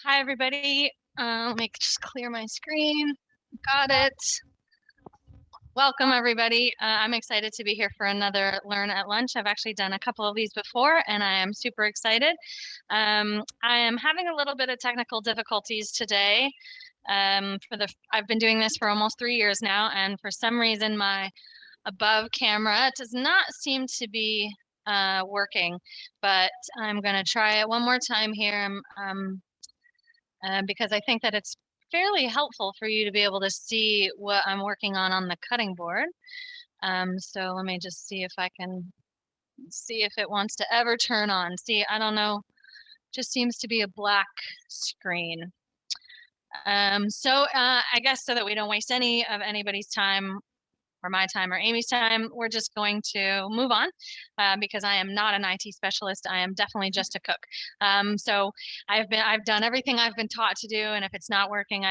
Hi, everybody. Let me just clear my screen. Got it. Welcome, everybody. I'm excited to be here for another Learn at Lunch. I've actually done a couple of these before, and I am super excited. I am having a little bit of technical difficulties today. I've been doing this for almost 3 years now, and for some reason, my above camera does not seem to be working, but I'm going to try it one more time here. Because I think that it's fairly helpful for you to be able to see what I'm working on the cutting board. So let me just see if I can see if it wants to ever turn on. See, I don't know, just seems to be a black screen. I guess so that we don't waste any of anybody's time or my time or Amy's time, we're just going to move on because I am not an IT specialist. I am definitely just a cook. So I've done everything I've been taught to do, and if it's not working,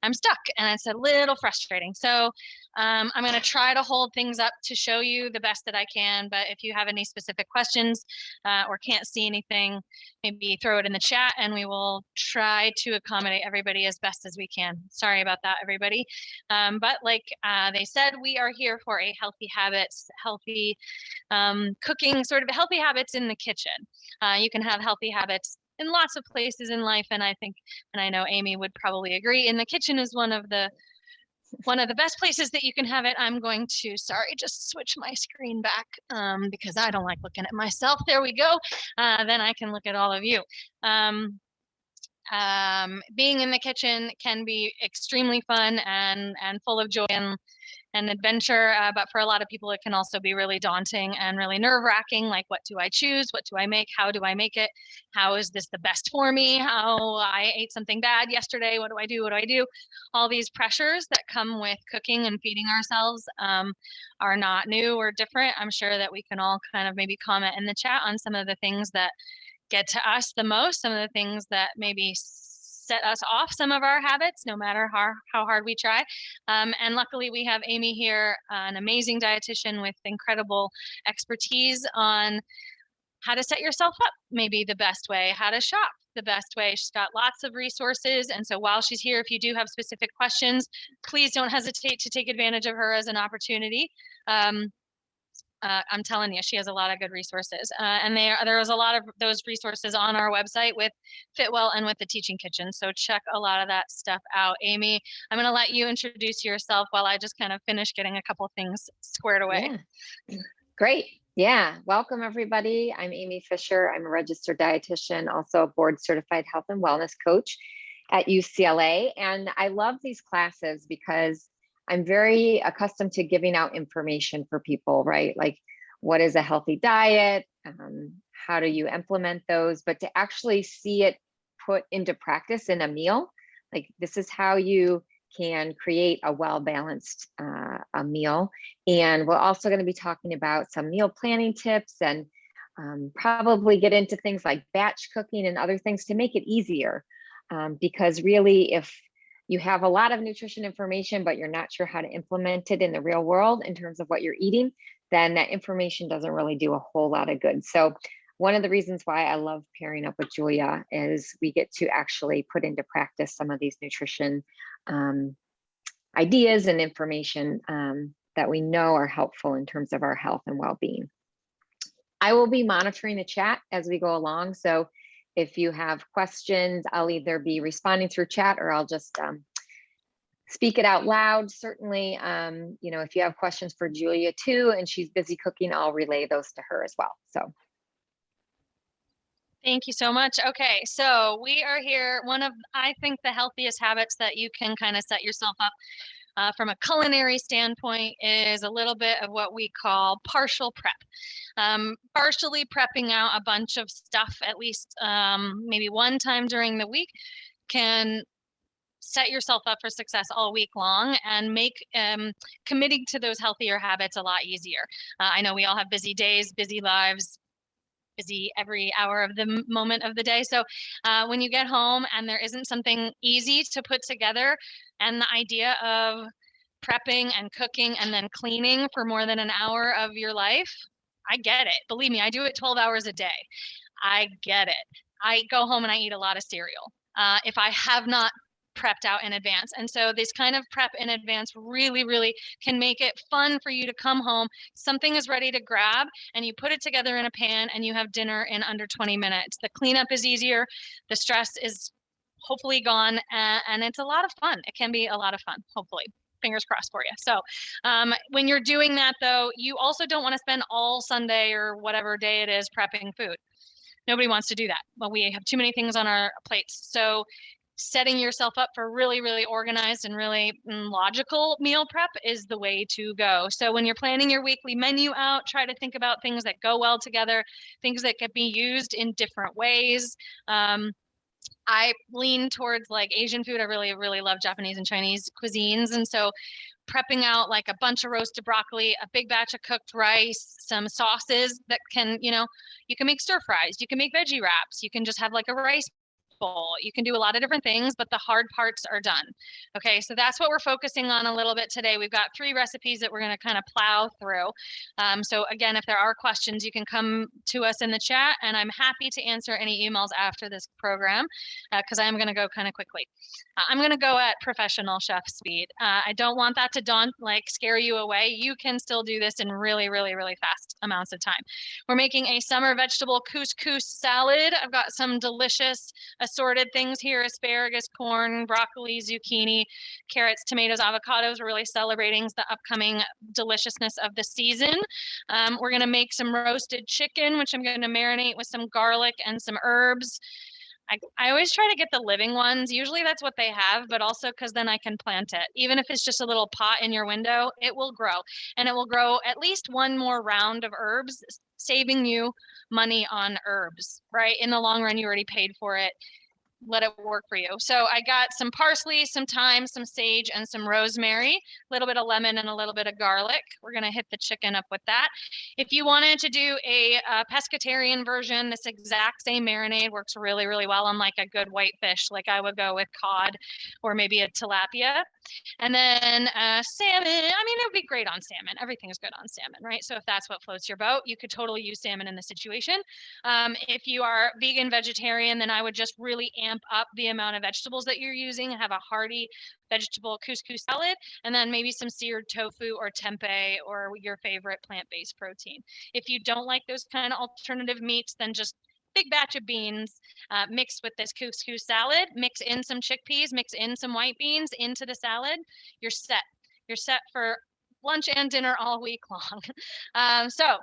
I'm stuck, and it's a little frustrating. So I'm going to try to hold things up to show you the best that I can. But if you have any specific questions or can't see anything, maybe throw it in the chat, and we will try to accommodate everybody as best as we can. Sorry about that, everybody. But like they said, we are here for a healthy habits, healthy cooking, sort of healthy habits in the kitchen. You can have healthy habits in lots of places in life, and I think, and I know Amy would probably agree, in the kitchen is one of the best places that you can have it. I'm going to, just switch my screen back because I don't like looking at myself. There we go. Then I can look at all of you. Being in the kitchen can be extremely fun and full of joy and adventure, but for a lot of people it can also be really daunting and really nerve-wracking. Like, what do I choose? What do I make? How do I make it? How is this the best for me? How I ate something bad yesterday. What do I do? What do I do? All these pressures that come with cooking and feeding ourselves are not new or different. I'm sure that we can all kind of maybe comment in the chat on some of the things that get to us the most, some of the things that maybe set us off some of our habits, no matter how hard we try. And luckily we have Amy here, an amazing dietitian with incredible expertise on how to set yourself up maybe the best way, how to shop the best way. She's got lots of resources. And so while she's here, if you do have specific questions, please don't hesitate to take advantage of her as an opportunity. I'm telling you, she has a lot of good resources. And there is a lot of those resources on our website with Fitwell and with the Teaching Kitchen. So check a lot of that stuff out. Amy, I'm going to let you introduce yourself while I just kind of finish getting a couple things squared away. Yeah. Great. Yeah. Welcome, everybody. I'm Amy Fisher. I'm a registered dietitian, also a board certified health and wellness coach at UCLA. And I love these classes because I'm very accustomed to giving out information for people, right? Like, what is a healthy diet? How do you implement those? But to actually see it put into practice in a meal, like this is how you can create a well-balanced a meal. And we're also going to be talking about some meal planning tips and probably get into things like batch cooking and other things to make it easier. Because really, if you have a lot of nutrition information, but you're not sure how to implement it in the real world in terms of what you're eating, then that information doesn't really do a whole lot of good. So one of the reasons why I love pairing up with Julia is we get to actually put into practice some of these nutrition ideas and information that we know are helpful in terms of our health and well-being. I will be monitoring the chat as we go along. So if you have questions, I'll either be responding through chat or I'll just speak it out loud. Certainly, if you have questions for Julia too, and she's busy cooking, I'll relay those to her as well. So. Thank you so much. Okay, so we are here. One of, I think, the healthiest habits that you can kind of set yourself up from a culinary standpoint is a little bit of what we call partial prep. Partially prepping out a bunch of stuff, at least maybe one time during the week, can set yourself up for success all week long and make committing to those healthier habits a lot easier. I know we all have busy days, busy lives, busy every hour of the moment of the day. So when you get home and there isn't something easy to put together, and the idea of prepping and cooking and then cleaning for more than an hour of your life I get it. Believe me, I do it 12 hours a day. I get it. I go home and I eat a lot of cereal if I have not prepped out in advance. And so this kind of prep in advance really, really can make it fun for you to come home. Something is ready to grab and you put it together in a pan and you have dinner in under 20 minutes. The cleanup is easier. The stress is hopefully gone and it's a lot of fun. It can be a lot of fun, hopefully. Fingers crossed for you. So when you're doing that though, you also don't want to spend all Sunday or whatever day it is prepping food. Nobody wants to do that. Well, we have too many things on our plates. So setting yourself up for really, really organized and really logical meal prep is the way to go. So when you're planning your weekly menu out, try to think about things that go well together, things that could be used in different ways. I lean towards like Asian food. I really, really love Japanese and Chinese cuisines. And so prepping out like a bunch of roasted broccoli, a big batch of cooked rice, some sauces that can, you can make stir fries, you can make veggie wraps, you can just have like a rice bowl. You can do a lot of different things, but the hard parts are done. Okay, so that's what we're focusing on a little bit today. We've got 3 recipes that we're going to kind of plow through. So again, if there are questions, you can come to us in the chat, and I'm happy to answer any emails after this program because I am going to go kind of quickly. I'm going to go at professional chef speed. I don't want that to scare you away. You can still do this in really, really, really fast amounts of time. We're making a summer vegetable couscous salad. I've got some delicious assorted things here: asparagus, corn, broccoli, zucchini, carrots, tomatoes, avocados. We're really celebrating the upcoming deliciousness of the season. We're going to make some roasted chicken, which I'm going to marinate with some garlic and some herbs. I always try to get the living ones. Usually that's what they have, but also because then I can plant it. Even if it's just a little pot in your window, it will grow. And it will grow at least one more round of herbs, saving you money on herbs, right? In the long run, you already paid for it. Let it work for you. So I got some parsley, some thyme, some sage, and some rosemary, a little bit of lemon and a little bit of garlic. We're going to hit the chicken up with that. If you wanted to do a pescatarian version, this exact same marinade works really, really well on like a good white fish. Like I would go with cod or maybe a tilapia. And then salmon, I mean, it would be great on salmon. Everything is good on salmon, right? So if that's what floats your boat, you could totally use salmon in the situation. If you are vegan, vegetarian, then I would just really amp up the amount of vegetables that you're using. Have a hearty vegetable couscous salad, and then maybe some seared tofu or tempeh or your favorite plant-based protein. If you don't like those kind of alternative meats, then just big batch of beans mixed with this couscous salad, mix in some chickpeas, mix in some white beans into the salad. You're set. You're set for lunch and dinner all week long. So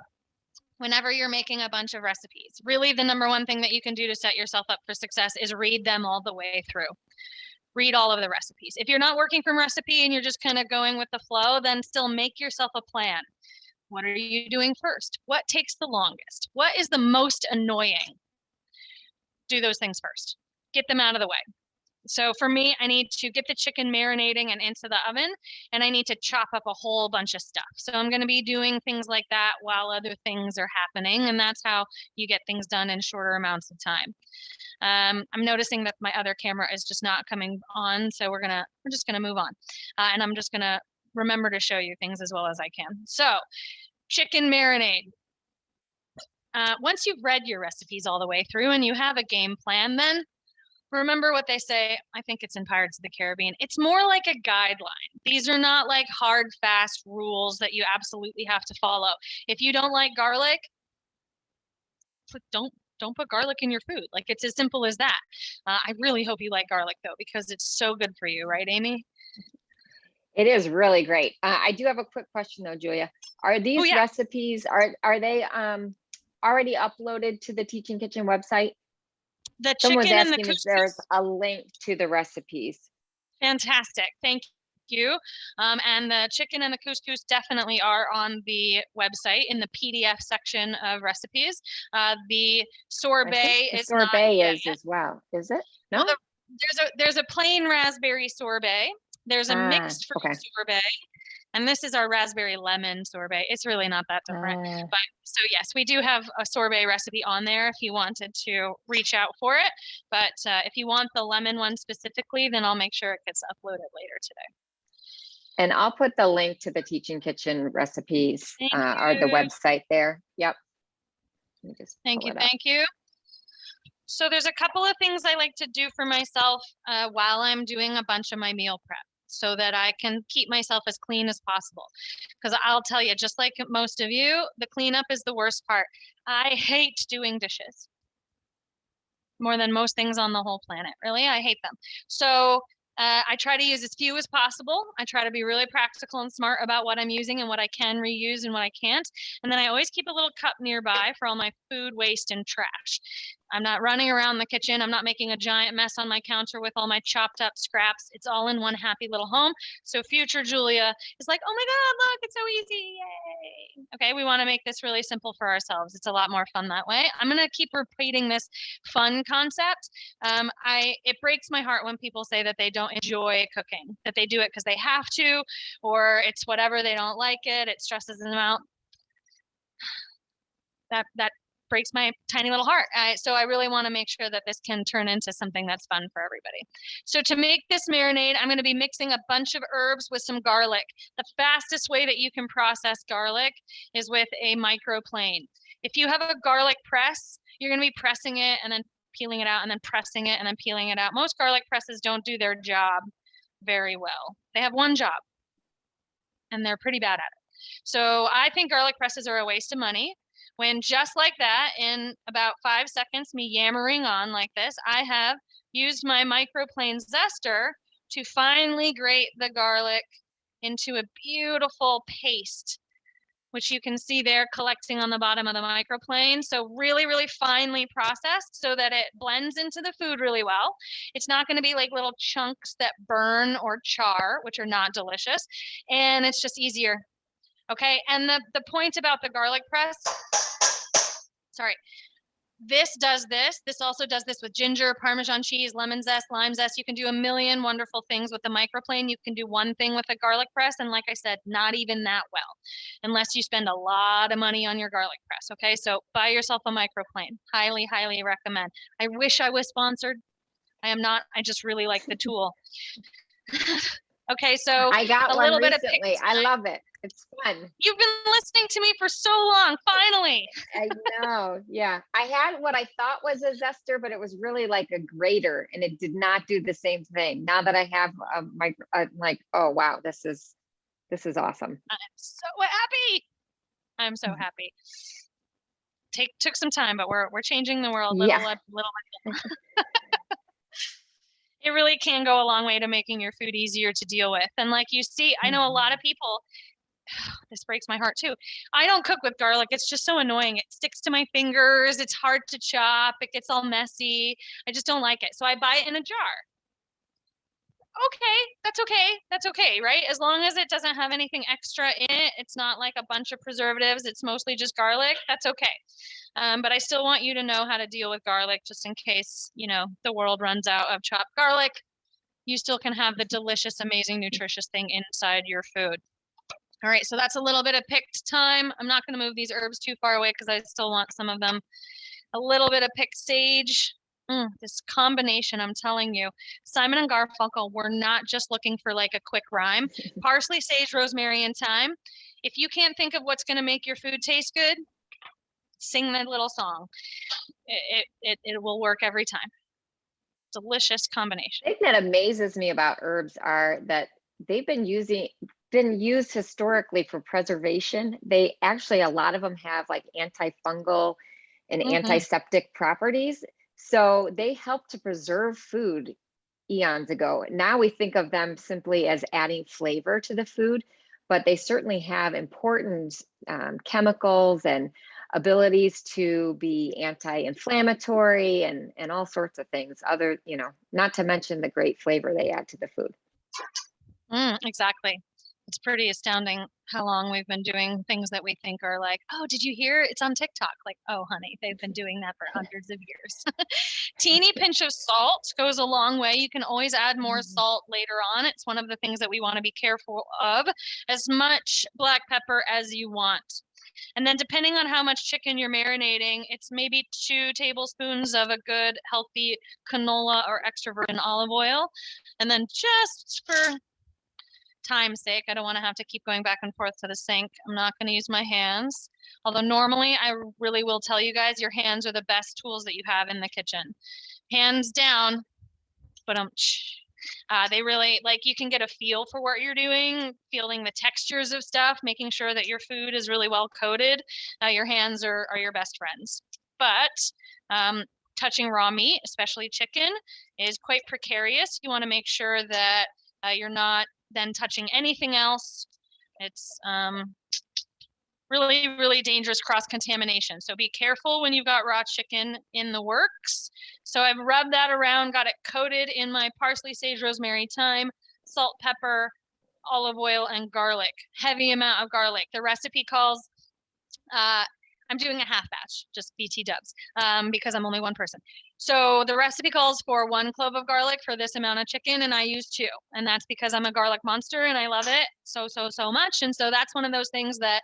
whenever you're making a bunch of recipes, really the number one thing that you can do to set yourself up for success is read them all the way through. Read all of the recipes. If you're not working from recipe and you're just kind of going with the flow, then still make yourself a plan. What are you doing first? What takes the longest? What is the most annoying? Do those things first. Get them out of the way. So for me, I need to get the chicken marinating and into the oven, and I need to chop up a whole bunch of stuff. So I'm going to be doing things like that while other things are happening, and that's how you get things done in shorter amounts of time. I'm noticing that my other camera is just not coming on, so we're just gonna move on, and I'm just gonna remember to show you things as well as I can. So, chicken marinade. Once you've read your recipes all the way through and you have a game plan, then remember what they say. I think it's in Pirates of the Caribbean. It's more like a guideline. These are not like hard, fast rules that you absolutely have to follow. If you don't like garlic, don't put garlic in your food. Like it's as simple as that. I really hope you like garlic though, because it's so good for you, right, Amy? It is really great. I do have a quick question though, Julia. Are these recipes, are they already uploaded to the Teaching Kitchen website? The Someone's chicken and the asking if couscous. there's a link to the recipes. Fantastic. Thank you. And the chicken and the couscous definitely are on the website in the PDF section of recipes. The sorbet is sorbet is as well, is it? No. Well, there's a plain raspberry sorbet. There's a mixed fruit sorbet. And this is our raspberry lemon sorbet. It's really not that different. But so yes, we do have a sorbet recipe on there if you wanted to reach out for it. But if you want the lemon one specifically, then I'll make sure it gets uploaded later today. And I'll put the link to the Teaching Kitchen recipes Thank or the you. website there. Yep. Let me just Thank pull you. it up. Thank you. So there's a couple of things I like to do for myself while I'm doing a bunch of my meal prep so that I can keep myself as clean as possible. Because I'll tell you, just like most of you, the cleanup is the worst part. I hate doing dishes more than most things on the whole planet. Really, I hate them. So I try to use as few as possible. I try to be really practical and smart about what I'm using and what I can reuse and what I can't. And then I always keep a little cup nearby for all my food waste and trash. I'm not running around the kitchen. I'm not making a giant mess on my counter with all my chopped up scraps. It's all in one happy little home. So future Julia is like, oh my God, look, it's so easy. Yay. Okay, we want to make this really simple for ourselves. It's a lot more fun that way. I'm going to keep repeating this fun concept. It breaks my heart when people say that they don't enjoy cooking, that they do it because they have to, or it's whatever, they don't like it. It stresses them out. That breaks my tiny little heart. So I really want to make sure that this can turn into something that's fun for everybody. So to make this marinade, I'm going to be mixing a bunch of herbs with some garlic. The fastest way that you can process garlic is with a microplane. If you have a garlic press, you're going to be pressing it and then peeling it out and then pressing it and then peeling it out. Most garlic presses don't do their job very well. They have one job and they're pretty bad at it. So I think garlic presses are a waste of money. When just like that, in about 5 seconds, me yammering on like this, I have used my microplane zester to finely grate the garlic into a beautiful paste, which you can see there collecting on the bottom of the microplane. So really, really finely processed so that it blends into the food really well. It's not going to be like little chunks that burn or char, which are not delicious. And it's just easier. Okay, and the point about the garlic press, sorry, this does this. This also does this with ginger, Parmesan cheese, lemon zest, lime zest. You can do a million wonderful things with the microplane. You can do one thing with a garlic press. And like I said, not even that well, unless you spend a lot of money on your garlic press. Okay, so buy yourself a microplane. Highly, highly recommend. I wish I was sponsored. I am not. I just really like the tool. Okay, so I got a one little bit of recently. I love it. It's fun. You've been listening to me for so long, finally. I know. Yeah. I had what I thought was a zester, but it was really like a grater and it did not do the same thing. Now that I have I'm like, oh wow, this is awesome. I'm so happy. I'm so happy. Took some time, but we're changing the world little Yeah. by little. It really can go a long way to making your food easier to deal with. And like you see, I know a lot of people, this breaks my heart too. I don't cook with garlic. It's just so annoying. It sticks to my fingers. It's hard to chop. It gets all messy. I just don't like it. So I buy it in a jar. Okay, that's okay. That's okay, right? As long as it doesn't have anything extra in it, it's not like a bunch of preservatives. It's mostly just garlic. That's okay. But I still want you to know how to deal with garlic just in case, the world runs out of chopped garlic. You still can have the delicious, amazing, nutritious thing inside your food. All right, so that's a little bit of picked time. I'm not going to move these herbs too far away because I still want some of them. A little bit of picked sage. This combination, I'm telling you, Simon and Garfunkel were not just looking for like a quick rhyme. Parsley, sage, rosemary, and thyme. If you can't think of what's going to make your food taste good, sing that little song. It will work every time. Delicious combination. The thing that amazes me about herbs are that they've been used historically for preservation. They actually, a lot of them have like antifungal and antiseptic properties. So they help to preserve food eons ago. Now we think of them simply as adding flavor to the food, but they certainly have important chemicals and abilities to be anti-inflammatory and all sorts of things. Not to mention the great flavor they add to the food. Exactly. It's pretty astounding how long we've been doing things that we think are like, oh, did you hear? It's on TikTok. Like, oh, honey, they've been doing that for hundreds of years. Teeny pinch of salt goes a long way. You can always add more salt later on. It's one of the things that we want to be careful of. As much black pepper as you want. And then depending on how much chicken you're marinating, it's maybe 2 tablespoons of a good, healthy canola or extra virgin olive oil. And then just for time's sake, I don't want to have to keep going back and forth to the sink. I'm not going to use my hands. Although normally I really will tell you guys, your hands are the best tools that you have in the kitchen. Hands down, but they really, like, you can get a feel for what you're doing, feeling the textures of stuff, making sure that your food is really well coated. Your hands are your best friends. But touching raw meat, especially chicken, is quite precarious. You want to make sure that you're not then touching anything else. It's really, really dangerous cross-contamination. So be careful when you've got raw chicken in the works. So I've rubbed that around, got it coated in my parsley, sage, rosemary, thyme, salt, pepper, olive oil, and garlic. Heavy amount of garlic. The recipe calls, I'm doing a half batch, just BT dubs, because I'm only one person. So the recipe calls for 1 clove of garlic for this amount of chicken, and I use 2. And that's because I'm a garlic monster and I love it so much. And so that's one of those things that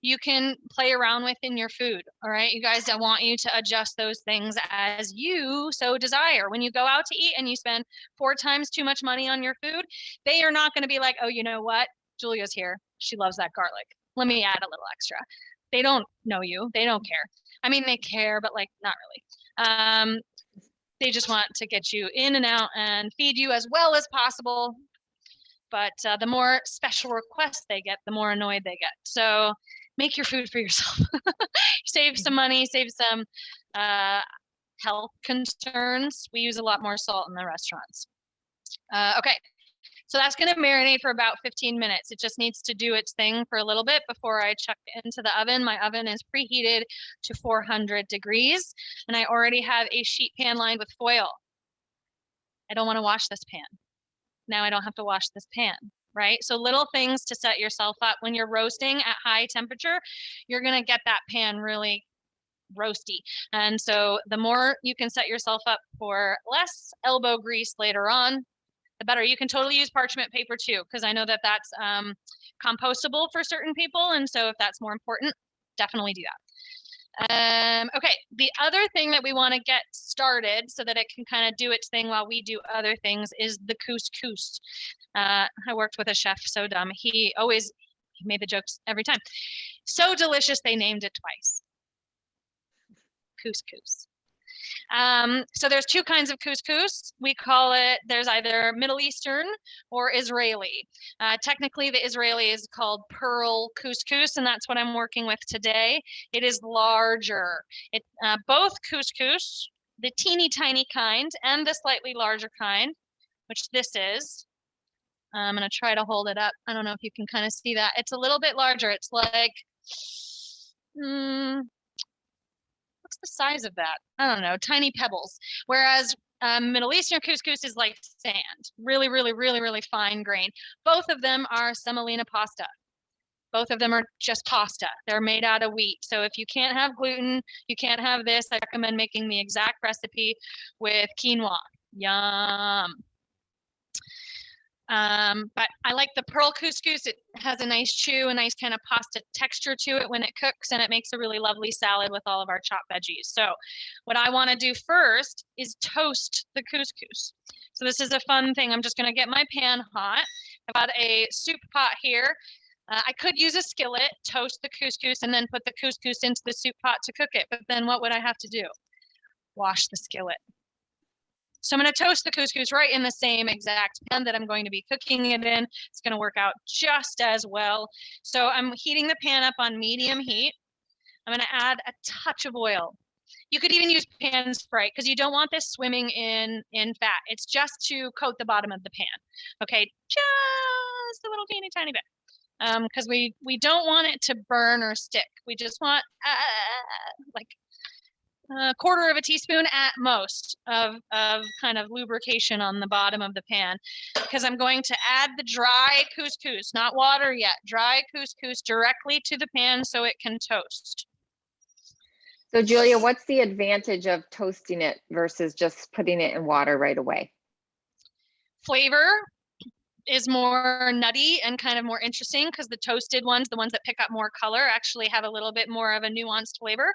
you can play around with in your food. All right, you guys, I want you to adjust those things as you so desire. When you go out to eat and you spend 4 times too much money on your food, they are not going to be like, oh, you know what? Julia's here. She loves that garlic. Let me add a little extra. They don't know you. They don't care. I mean, they care, but like not really. They just want to get you in and out and feed you as well as possible. But the more special requests they get, the more annoyed they get. So make your food for yourself. Save some money, save some health concerns. We use a lot more salt in the restaurants. Okay. So that's going to marinate for about 15 minutes. It just needs to do its thing for a little bit before I chuck it into the oven. My oven is preheated to 400 degrees, and I already have a sheet pan lined with foil. I don't want to wash this pan. Now I don't have to wash this pan, right? So little things to set yourself up. When you're roasting at high temperature, you're going to get that pan really roasty. And so the more you can set yourself up for less elbow grease later on, the better. You can totally use parchment paper too, because I know that that's compostable for certain people. And so if that's more important, definitely do that. Okay, the other thing that we want to get started so that it can kind of do its thing while we do other things is the couscous. I worked with a chef, so dumb. He made the jokes every time. So delicious, they named it twice. Couscous. So there's 2 kinds of couscous. We call it, there's either Middle Eastern or Israeli. Technically, the Israeli is called pearl couscous, and that's what I'm working with today. It is larger. Both couscous, the teeny tiny kind and the slightly larger kind, which this is. I'm going to try to hold it up. I don't know if you can kind of see that. It's a little bit larger. It's like, what's the size of that? I don't know, tiny pebbles. Whereas Middle Eastern couscous is like sand, really, really, really, really fine grain. Both of them are semolina pasta. Both of them are just pasta. They're made out of wheat. So if you can't have gluten, you can't have this, I recommend making the exact recipe with quinoa. Yum. But I like the pearl couscous. It has a nice chew, a nice kind of pasta texture to it when it cooks, and it makes a really lovely salad with all of our chopped veggies. So what I want to do first is toast the couscous. So this is a fun thing. I'm just going to get my pan hot. I've got a soup pot here. I could use a skillet, toast the couscous, and then put the couscous into the soup pot to cook it. But then what would I have to do? Wash the skillet. So I'm going to toast the couscous right in the same exact pan that I'm going to be cooking it in. It's going to work out just as well. So I'm heating the pan up on medium heat. I'm going to add a touch of oil. You could even use pan Sprite because you don't want this swimming in fat. It's just to coat the bottom of the pan. Okay, just a little teeny tiny bit. Because we don't want it to burn or stick. We just want like a quarter of a teaspoon at most of kind of lubrication on the bottom of the pan, because I'm going to add the dry couscous, not water yet, dry couscous directly to the pan so it can toast. So Julia, what's the advantage of toasting it versus just putting it in water right away? Flavor is more nutty and kind of more interesting because the toasted ones, the ones that pick up more color, actually have a little bit more of a nuanced flavor.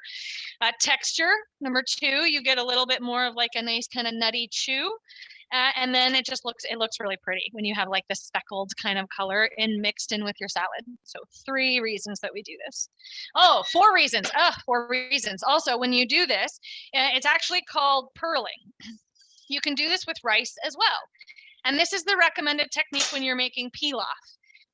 Texture, number 2, you get a little bit more of like a nice kind of nutty chew. And then it looks really pretty when you have like this speckled kind of color mixed in with your salad. So 3 reasons that we do this. Oh, 4 reasons. 4 reasons. Also, when you do this, it's actually called pearling. You can do this with rice as well. And this is the recommended technique when you're making pilaf.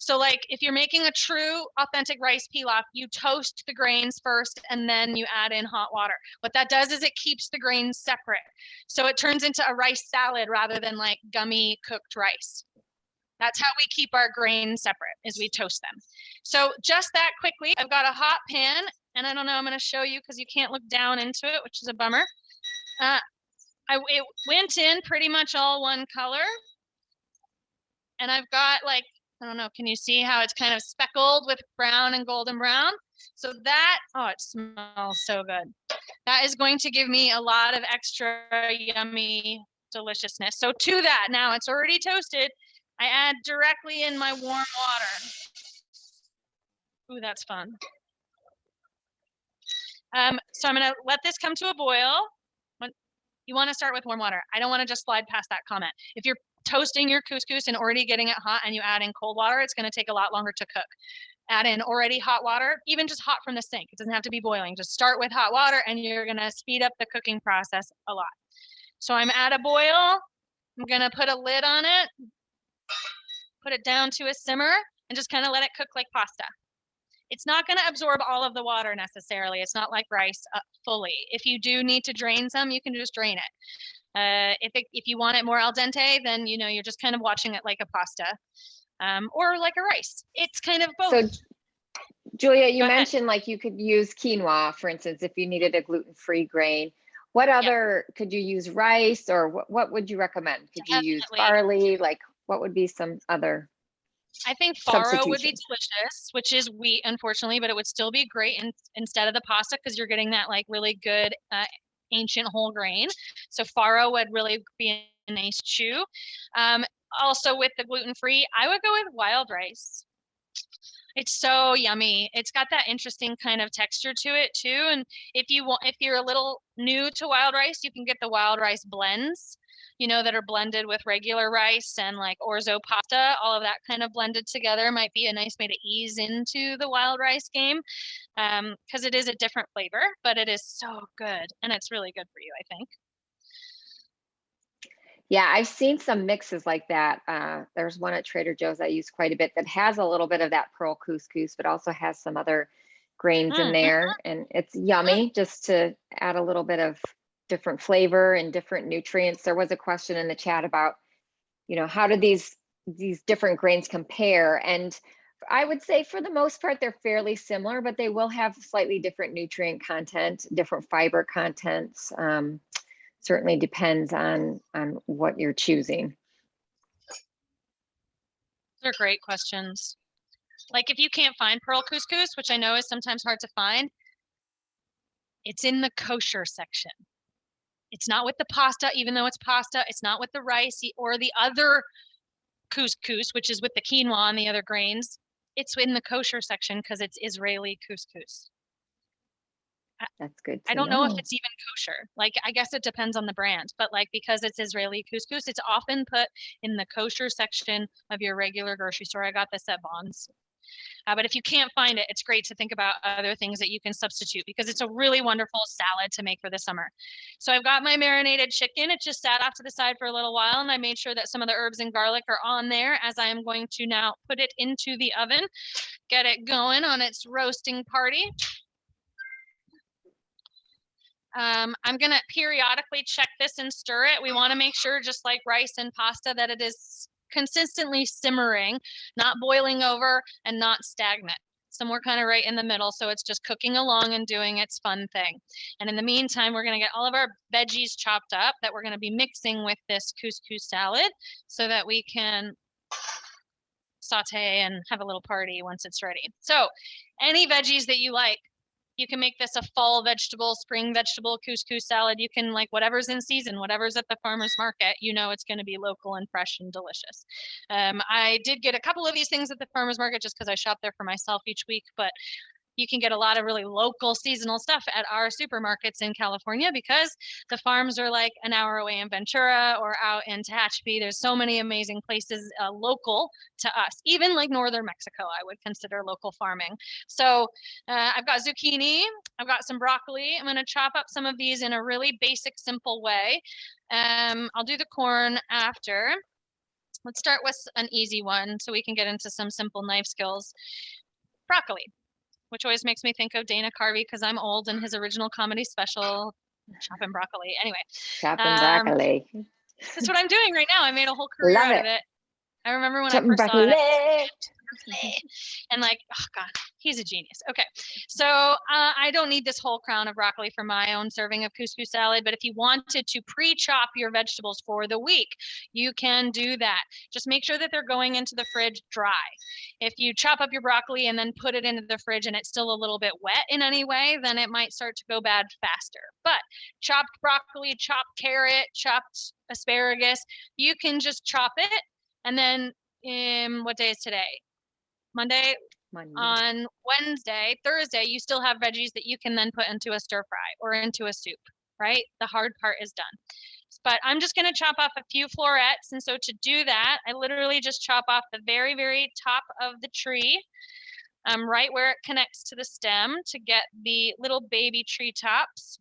So like if you're making a true authentic rice pilaf, you toast the grains first and then you add in hot water. What that does is it keeps the grains separate. So it turns into a rice salad rather than like gummy cooked rice. That's how we keep our grains separate, is we toast them. So just that quickly, I've got a hot pan, and I don't know, I'm going to show you because you can't look down into it, which is a bummer. It went in pretty much all one color. And I've got like, I don't know, can you see how it's kind of speckled with brown and golden brown? So that, oh, it smells so good. That is going to give me a lot of extra yummy deliciousness. So to that, now it's already toasted. I add directly in my warm water. Ooh, that's fun. So I'm gonna let this come to a boil. You wanna start with warm water. I don't wanna just slide past that comment. If you're toasting your couscous and already getting it hot and you add in cold water, it's gonna take a lot longer to cook. Add in already hot water, even just hot from the sink. It doesn't have to be boiling. Just start with hot water and you're gonna speed up the cooking process a lot. So I'm at a boil. I'm gonna put a lid on it, put it down to a simmer, and just kind of let it cook like pasta. It's not going to absorb all of the water necessarily. It's not like rice fully. If you do need to drain some, you can just drain it. If you want it more al dente, then you're just kind of watching it like a pasta, or like a rice. It's kind of both. So, Julia, you mentioned like you could use quinoa, for instance, if you needed a gluten-free grain. What other, could you use rice, or what would you recommend? Could you use barley? Like, what would be some other? I think farro would be delicious, which is wheat, unfortunately, but it would still be great instead of the pasta because you're getting that like really good ancient whole grain. So farro would really be a nice chew. Also with the gluten-free, I would go with wild rice. It's so yummy. It's got that interesting kind of texture to it too. And if you're a little new to wild rice, you can get the wild rice blends, that are blended with regular rice and like orzo pasta. All of that kind of blended together might be a nice way to ease into the wild rice game, because it is a different flavor, but it is so good and it's really good for you, I think. Yeah, I've seen some mixes like that. There's one at Trader Joe's I use quite a bit that has a little bit of that pearl couscous, but also has some other grains in there. And it's yummy just to add a little bit of different flavor and different nutrients. There was a question in the chat about, how do these different grains compare? And I would say for the most part, they're fairly similar, but they will have slightly different nutrient content, different fiber contents. Certainly depends on what you're choosing. Those are great questions. Like if you can't find pearl couscous, which I know is sometimes hard to find, it's in the kosher section. It's not with the pasta, even though it's pasta. It's not with the rice or the other couscous, which is with the quinoa and the other grains. It's in the kosher section because it's Israeli couscous. That's good. I don't know if it's even kosher. Like, I guess it depends on the brand, but like, because it's Israeli couscous, it's often put in the kosher section of your regular grocery store. I got this at Bonds. But if you can't find it, it's great to think about other things that you can substitute because it's a really wonderful salad to make for the summer. So I've got my marinated chicken. It just sat off to the side for a little while, and I made sure that some of the herbs and garlic are on there as I am going to now put it into the oven, get it going on its roasting party. I'm going to periodically check this and stir it. We want to make sure, just like rice and pasta, that it is consistently simmering, not boiling over and not stagnant. Somewhere kind of right in the middle. So it's just cooking along and doing its fun thing. And in the meantime, we're going to get all of our veggies chopped up that we're going to be mixing with this couscous salad so that we can saute and have a little party once it's ready. So any veggies that you like. You can make this a fall vegetable, spring vegetable couscous salad. You can like whatever's in season, whatever's at the farmer's market, it's going to be local and fresh and delicious. I did get a couple of these things at the farmer's market just because I shop there for myself each week, but You can get a lot of really local seasonal stuff at our supermarkets in California because the farms are like an hour away in Ventura or out in Tehachapi. There's so many amazing places local to us, even like northern Mexico, I would consider local farming. So I've got zucchini, I've got some broccoli. I'm going to chop up some of these in a really basic, simple way. I'll do the corn after. Let's start with an easy one so we can get into some simple knife skills. Broccoli, which always makes me think of Dana Carvey because I'm old and his original comedy special, Chopping Broccoli. Anyway. Chopping broccoli. That's what I'm doing right now. I made a whole career Love out of it. I remember when Chopping I first broccoli. saw it. And like, oh God, he's a genius. Okay. So I don't need this whole crown of broccoli for my own serving of couscous salad, but if you wanted to pre-chop your vegetables for the week, you can do that. Just make sure that they're going into the fridge dry. If you chop up your broccoli and then put it into the fridge and it's still a little bit wet in any way, then it might start to go bad faster. But chopped broccoli, chopped carrot, chopped asparagus, you can just chop it. And then what day is today? Monday. On Wednesday, Thursday, you still have veggies that you can then put into a stir fry or into a soup, right? The hard part is done. But I'm just going to chop off a few florets. And so to do that, I literally just chop off the very, very top of the tree, right where it connects to the stem to get the little baby tree tops.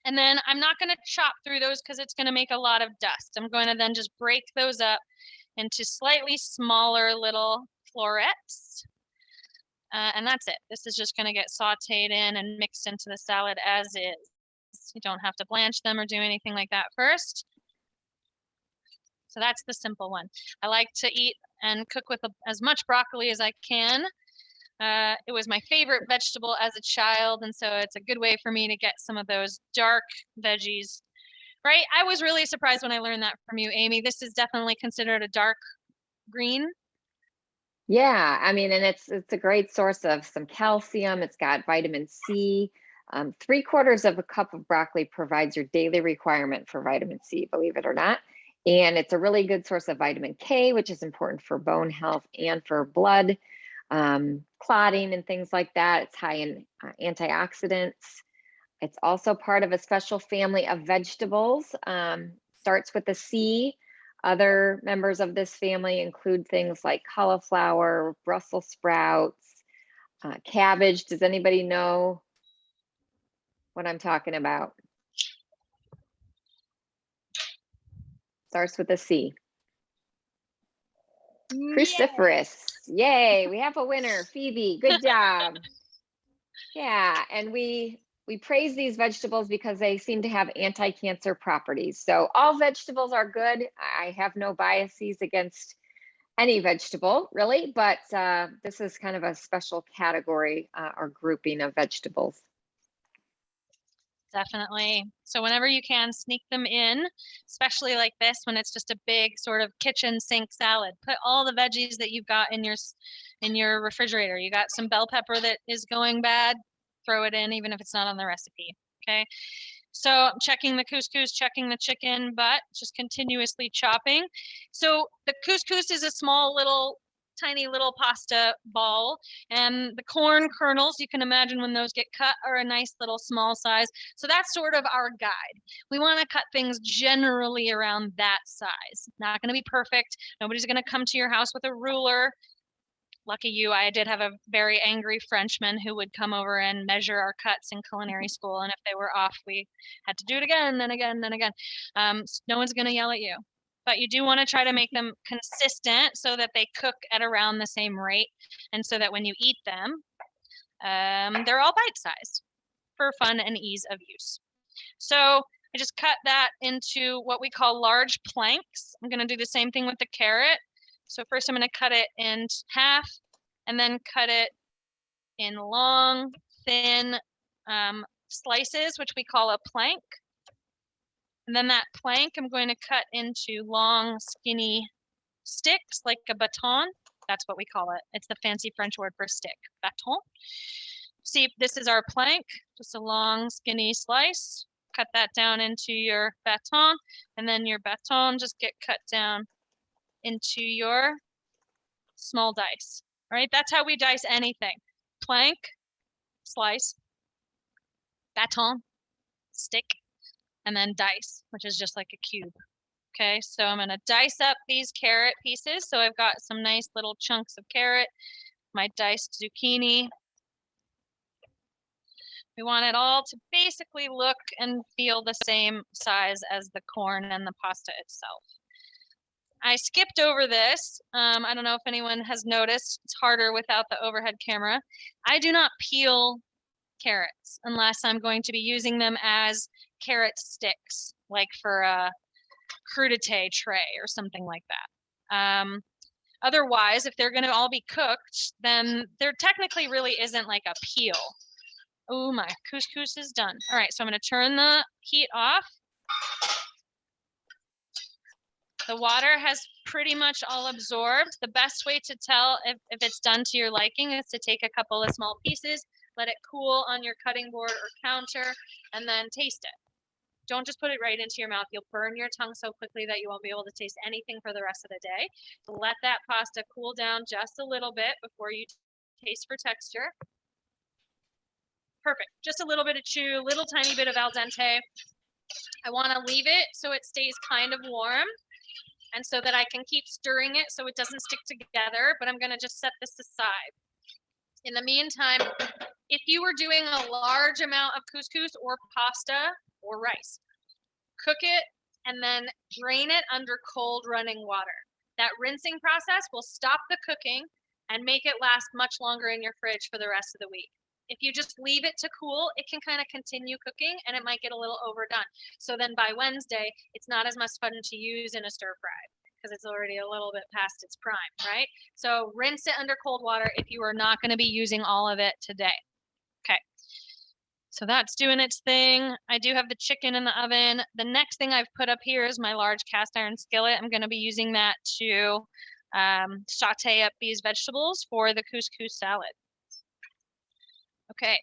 And then I'm not going to chop through those because it's going to make a lot of dust. I'm going to then just break those up into slightly smaller little florets. And that's it. This is just going to get sauteed in and mixed into the salad as is. You don't have to blanch them or do anything like that first. So that's the simple one. I like to eat and cook with as much broccoli as I can. It was my favorite vegetable as a child, and so it's a good way for me to get some of those dark veggies. Right? I was really surprised when I learned that from you, Amy. This is definitely considered a dark green. Yeah, I mean, and it's a great source of some calcium. It's got vitamin C. 3/4 of a cup of broccoli provides your daily requirement for vitamin C, believe it or not. And it's a really good source of vitamin K, which is important for bone health and for blood clotting and things like that. It's high in antioxidants. It's also part of a special family of vegetables. Starts with a C. Other members of this family include things like cauliflower, Brussels sprouts, cabbage. Does anybody know what I'm talking about? Starts with a C. Cruciferous. Yay, we have a winner, Phoebe. Good job. Yeah, and we praise these vegetables because they seem to have anti-cancer properties. So all vegetables are good. I have no biases against any vegetable, really, but this is kind of a special category or grouping of vegetables. Definitely. So whenever you can, sneak them in, especially like this when it's just a big sort of kitchen sink salad. Put all the veggies that you've got in your refrigerator. You got some bell pepper that is going bad, throw it in even if it's not on the recipe. Okay. So checking the couscous, checking the chicken, but just continuously chopping. So the couscous is a small little tiny little pasta ball, and the corn kernels, you can imagine when those get cut, are a nice little small size. So that's sort of our guide. We want to cut things generally around that size. Not going to be perfect. Nobody's going to come to your house with a ruler. Lucky you, I did have a very angry Frenchman who would come over and measure our cuts in culinary school, and if they were off, we had to do it again and again and again. So no one's going to yell at you. But you do want to try to make them consistent so that they cook at around the same rate, and so that when you eat them, they're all bite-sized for fun and ease of use. So I just cut that into what we call large planks. I'm going to do the same thing with the carrot. So first I'm going to cut it in half and then cut it in long, thin slices, which we call a plank. And then that plank I'm going to cut into long, skinny sticks like a baton. That's what we call it. It's the fancy French word for stick, baton. See, this is our plank, just a long, skinny slice. Cut that down into your baton, and then your baton just get cut down into your small dice. Right? That's how we dice anything. Plank, slice, baton, stick, and then dice, which is just like a cube. Okay, so I'm going to dice up these carrot pieces. So I've got some nice little chunks of carrot, my diced zucchini. We want it all to basically look and feel the same size as the corn and the pasta itself. I skipped over this. I don't know if anyone has noticed, it's harder without the overhead camera. I do not peel carrots unless I'm going to be using them as carrot sticks, like for a crudité tray or something like that. Otherwise, if they're going to all be cooked, then there technically really isn't like a peel. Oh, my couscous is done. All right, so I'm going to turn the heat off. The water has pretty much all absorbed. The best way to tell if it's done to your liking is to take a couple of small pieces, let it cool on your cutting board or counter, and then taste it. Don't just put it right into your mouth. You'll burn your tongue so quickly that you won't be able to taste anything for the rest of the day. So let that pasta cool down just a little bit before you taste for texture. Perfect. Just a little bit of chew, little tiny bit of al dente. I want to leave it so it stays kind of warm and so that I can keep stirring it so it doesn't stick together, but I'm going to just set this aside. In the meantime, if you were doing a large amount of couscous or pasta or rice, cook it and then drain it under cold running water. That rinsing process will stop the cooking and make it last much longer in your fridge for the rest of the week. If you just leave it to cool, it can kind of continue cooking and it might get a little overdone. So then by Wednesday, it's not as much fun to use in a stir fry because it's already a little bit past its prime, right? So rinse it under cold water if you are not going to be using all of it today. Okay. So that's doing its thing. I do have the chicken in the oven. The next thing I've put up here is my large cast iron skillet. I'm going to be using that to saute up these vegetables for the couscous salad. Okay.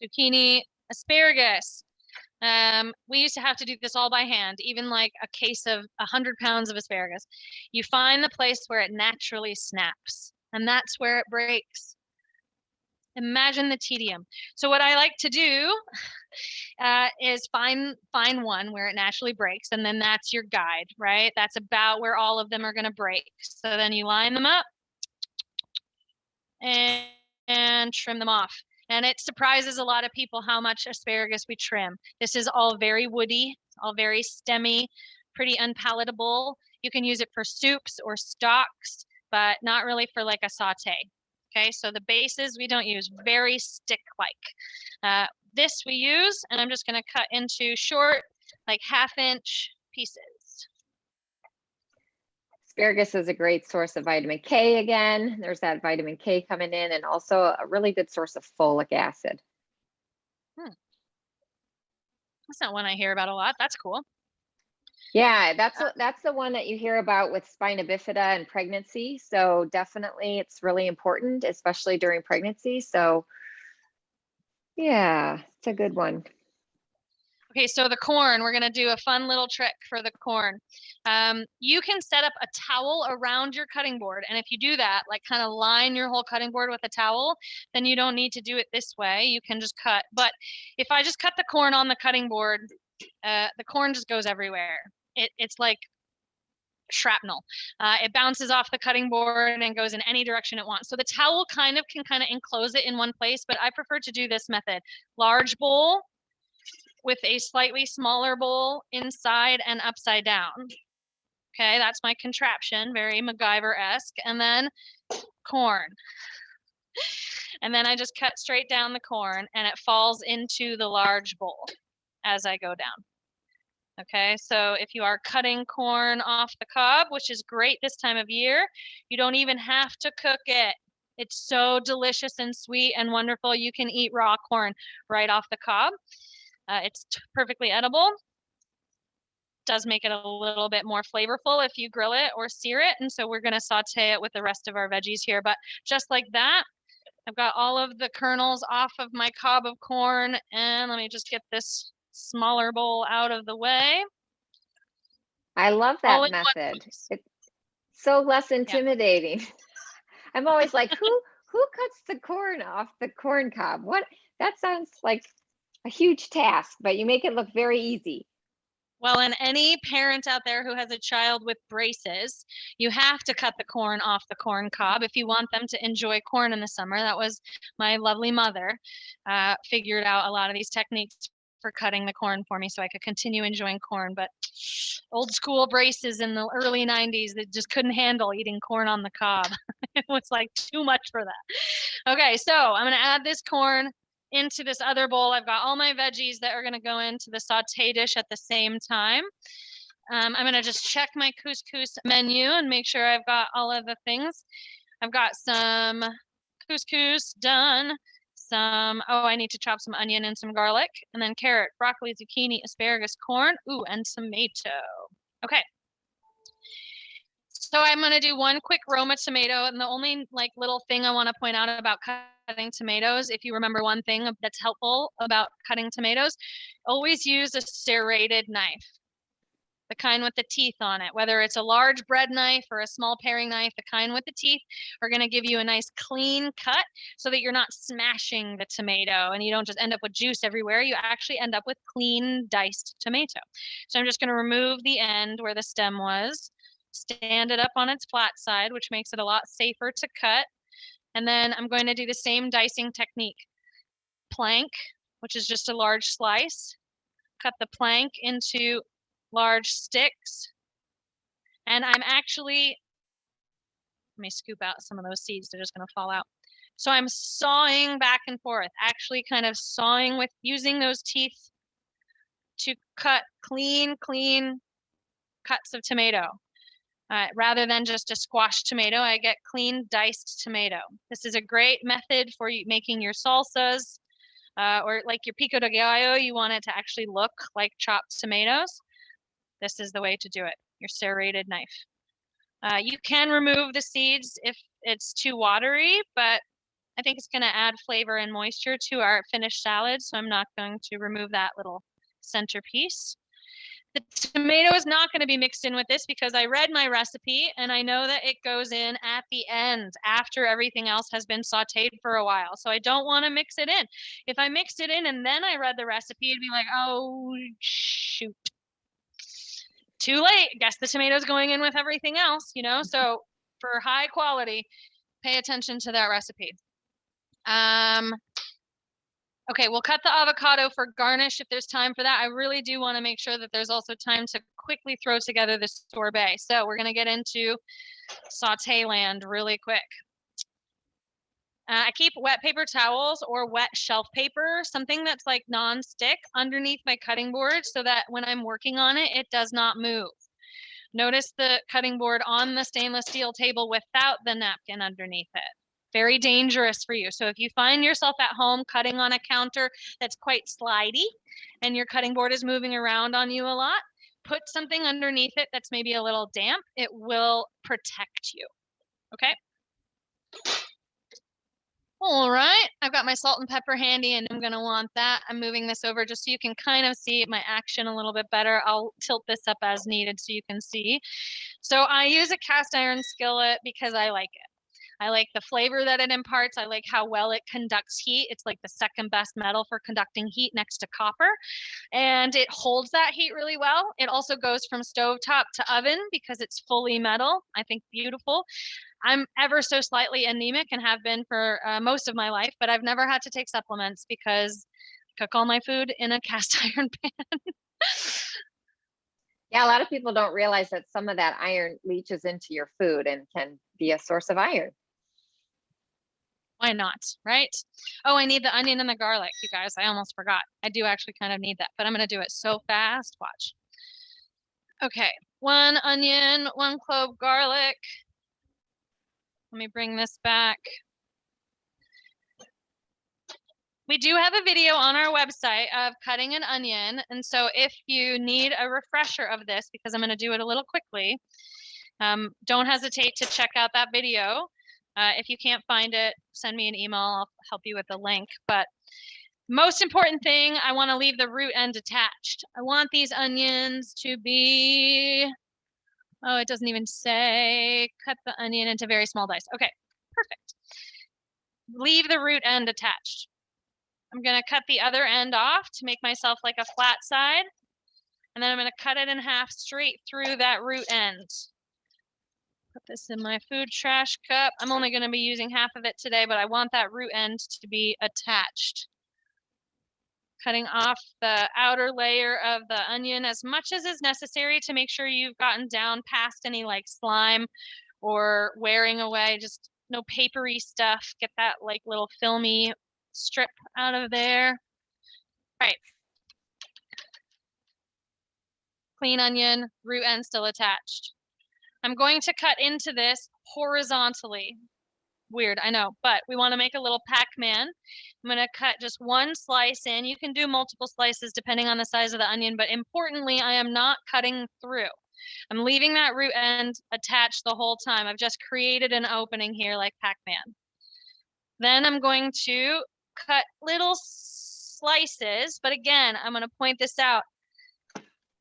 Zucchini asparagus. We used to have to do this all by hand, even like a case of 100 pounds of asparagus. You find the place where it naturally snaps, and that's where it breaks. Imagine the tedium. So what I like to do is find one where it naturally breaks, and then that's your guide, right? That's about where all of them are going to break. So then you line them up and trim them off. And it surprises a lot of people how much asparagus we trim. This is all very woody, all very stemmy, pretty unpalatable. You can use it for soups or stocks, but not really for like a saute. Okay, so the bases we don't use, very stick-like. This we use, and I'm just going to cut into short, like half-inch pieces. Asparagus is a great source of vitamin K again. There's that vitamin K coming in, and also a really good source of folic acid. That's not one I hear about a lot. That's cool. Yeah, that's the one that you hear about with spina bifida and pregnancy. So definitely it's really important, especially during pregnancy. So yeah, it's a good one. Okay, so the corn, we're going to do a fun little trick for the corn. You can set up a towel around your cutting board. And if you do that, like kind of line your whole cutting board with a towel, then you don't need to do it this way. You can just cut. But if I just cut the corn on the cutting board, the corn just goes everywhere. It's like shrapnel. It bounces off the cutting board and goes in any direction it wants. So the towel can enclose it in one place, but I prefer to do this method. Large bowl with a slightly smaller bowl inside and upside down. Okay, that's my contraption, very MacGyver-esque. And then corn. And then I just cut straight down the corn and it falls into the large bowl as I go down. Okay, so if you are cutting corn off the cob, which is great this time of year, you don't even have to cook it. It's so delicious and sweet and wonderful. You can eat raw corn right off the cob. It's perfectly edible. Does make it a little bit more flavorful if you grill it or sear it. And so we're going to saute it with the rest of our veggies here. But just like that, I've got all of the kernels off of my cob of corn. And let me just get this smaller bowl out of the way. I love that method. It's so less intimidating. Yeah. I'm always like, who who cuts the corn off the corn cob? What? That sounds like a huge task, but you make it look very easy. Well, and any parent out there who has a child with braces, you have to cut the corn off the corn cob if you want them to enjoy corn in the summer. That was my lovely mother figured out a lot of these techniques for cutting the corn for me so I could continue enjoying corn. But old school braces in the early 90s that just couldn't handle eating corn on the cob. It was like too much for that. Okay, so I'm going to add this corn into this other bowl. I've got all my veggies that are going to go into the saute dish at the same time. I'm going to just check my couscous menu and make sure I've got all of the things. I've got some couscous done. I need to chop some onion and some garlic, and then carrot, broccoli, zucchini, asparagus, corn, and tomato. Okay. So I'm going to do one quick Roma tomato, and the only like little thing I want to point out about cutting tomatoes, if you remember one thing that's helpful about cutting tomatoes, always use a serrated knife, the kind with the teeth on it. Whether it's a large bread knife or a small paring knife, the kind with the teeth are going to give you a nice clean cut so that you're not smashing the tomato and you don't just end up with juice everywhere. You actually end up with clean diced tomato. So I'm just going to remove the end where the stem was, stand it up on its flat side, which makes it a lot safer to cut. And then I'm going to do the same dicing technique. Plank, which is just a large slice. Cut the plank into large sticks. And I'm actually, let me scoop out some of those seeds. They're just going to fall out. So I'm sawing back and forth, actually kind of sawing with using those teeth to cut clean cuts of tomato. Rather than just a squashed tomato, I get clean diced tomato. This is a great method for making your salsas or like your pico de gallo. You want it to actually look like chopped tomatoes. This is the way to do it, your serrated knife. You can remove the seeds if it's too watery, but I think it's going to add flavor and moisture to our finished salad, so I'm not going to remove that little centerpiece. The tomato is not going to be mixed in with this because I read my recipe and I know that it goes in at the end after everything else has been sauteed for a while. So I don't want to mix it in. If I mixed it in and then I read the recipe, it'd be like, oh, shoot. Too late. Guess the tomato's going in with everything else, So for high quality, pay attention to that recipe. Okay, we'll cut the avocado for garnish if there's time for that. I really do want to make sure that there's also time to quickly throw together the sorbet. So we're going to get into saute land really quick. I keep wet paper towels or wet shelf paper, something that's like non-stick, underneath my cutting board so that when I'm working on it, it does not move. Notice the cutting board on the stainless steel table without the napkin underneath it. Very dangerous for you. So if you find yourself at home cutting on a counter that's quite slidey and your cutting board is moving around on you a lot, put something underneath it that's maybe a little damp. It will protect you. Okay. All right, I've got my salt and pepper handy and I'm gonna want that. I'm moving this over just so you can kind of see my action a little bit better. I'll tilt this up as needed so you can see. So I use a cast iron skillet because I like it. I like the flavor that it imparts. I like how well it conducts heat. It's like the second best metal for conducting heat next to copper. And it holds that heat really well. It also goes from stovetop to oven because it's fully metal. I think beautiful. I'm ever so slightly anemic and have been for most of my life, but I've never had to take supplements because I cook all my food in a cast iron pan. Yeah, a lot of people don't realize that some of that iron leaches into your food and can be a source of iron. Why not, right? Oh, I need the onion and the garlic, you guys. I almost forgot. I do actually kind of need that, but I'm going to do it so fast. Watch. Okay, 1 onion, 1 clove garlic. Let me bring this back. We do have a video on our website of cutting an onion. And so if you need a refresher of this, because I'm going to do it a little quickly, don't hesitate to check out that video. If you can't find it, send me an email. I'll help you with the link. But most important thing, I want to leave the root end attached. I want these onions to be, it doesn't even say cut the onion into very small dice. Okay, perfect. leave the root end attached. I'm gonna cut the other end off to make myself like a flat side. And then I'm gonna cut it in half straight through that root end. Put this in my food trash cup. I'm only gonna be using half of it today, but I want that root end to be attached. Cutting off the outer layer of the onion as much as is necessary to make sure you've gotten down past any like slime or wearing away, just no papery stuff. Get that like little filmy strip out of there. All right. Clean onion, root end still attached. I'm going to cut into this horizontally. Weird, I know, but we want to make a little Pac-Man. I'm going to cut just one slice in. You can do multiple slices depending on the size of the onion, but importantly, I am not cutting through. I'm leaving that root end attached the whole time. I've just created an opening here like Pac-Man. Then I'm going to cut little slices, but again, I'm going to point this out.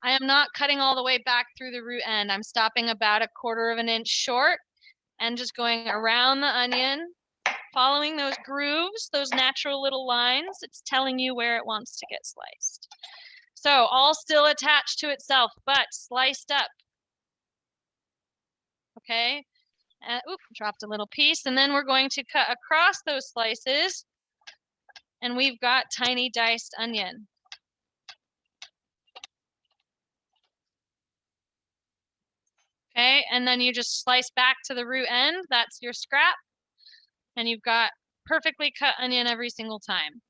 I am not cutting all the way back through the root end. I'm stopping about 1/4 of an inch short and just going around the onion, following those grooves, those natural little lines. It's telling you where it wants to get sliced. So all still attached to itself, but sliced up. Okay, dropped a little piece. And then we're going to cut across those slices and we've got tiny diced onion. Okay, and then you just slice back to the root end. That's your scrap. And you've got perfectly cut onion every single time.